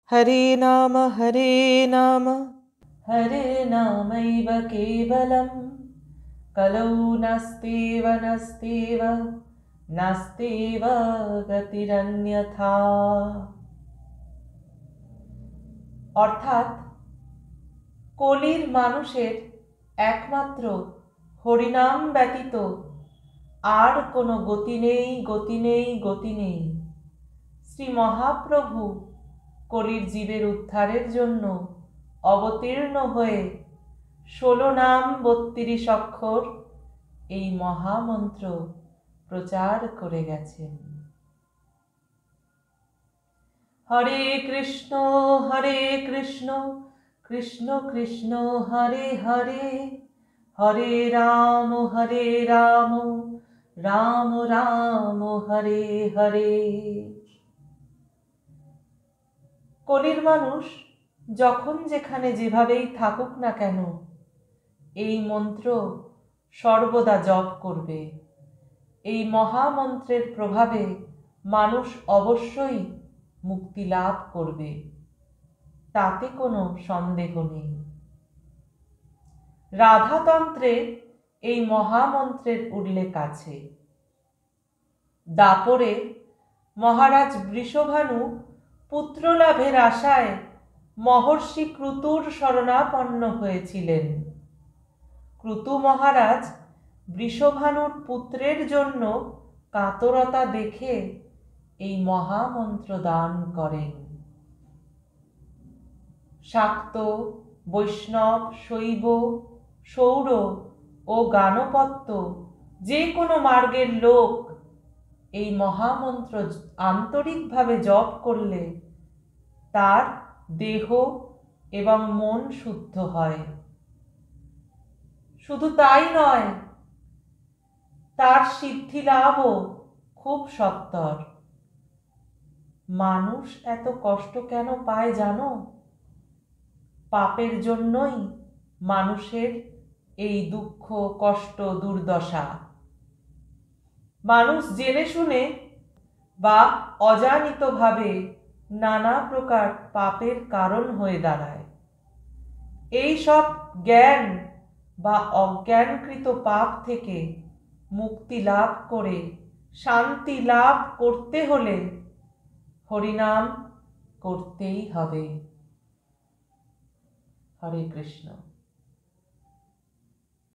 हरे नाम हरे नामैव केवलं कलौ नास्त्येव नास्त्येव गतिरन्यथा। অর্থাৎ কলির মানুষের একমাত্র হরিনাম ব্যতীত আর কোনো গতি নেই। শ্রী মহাপ্রভু কলির জীবের উদ্ধারের জন্য অবতীর্ণ হয়ে 16 নাম 32 অক্ষর এই মহামন্ত্র প্রচার করে গেছেন। হরে কৃষ্ণ কৃষ্ণ কৃষ্ণ হরে হরে, হরে রাম রাম রাম হরে হরে। কলির মানুষ যখন যেখানে যেভাবেই থাকুক না কেন এই মন্ত্র সর্বদা জপ করবে। এই মহামন্ত্রের প্রভাবে মানুষ অবশ্যই মুক্তি লাভ করবে, তাতে কোনো সন্দেহ নেই। রাধাতন্ত্রে এই মহামন্ত্রের উল্লেখ আছে। দাপরে মহারাজ বৃষভানু পুত্র লাভের আশায় মহর্ষি ক্রতুর শরণাপন্ন হয়েছিলেন। ক্রতু মহারাজ বৃষভানুর পুত্রের জন্য কাতরতা দেখে এই মহামন্ত্র দান করেন। শাক্ত, বৈষ্ণব, শৈব, সৌর ও গানপত্য যে কোনো মার্গের লোক এই মহামন্ত্র আন্তরিকভাবে জপ করলে তার দেহ এবং মন শুদ্ধ হয়। শুধু তাই নয়, তার সিদ্ধি লাভও খুব সত্বর। মানুষ এত কষ্ট কেন পায় জানো? পাপের জন্যই মানুষের এই দুঃখ, কষ্ট, দুর্দশা। মানুষ জেনে শুনে বা অজানিতভাবে নানা প্রকার পাপের কারণ হয়ে দাঁড়ায়। এই সব জ্ঞান বা অজ্ঞানকৃত পাপ থেকে মুক্তি লাভ করে শান্তি লাভ করতে হলে হরিনাম করতেই হবে। হরে কৃষ্ণ।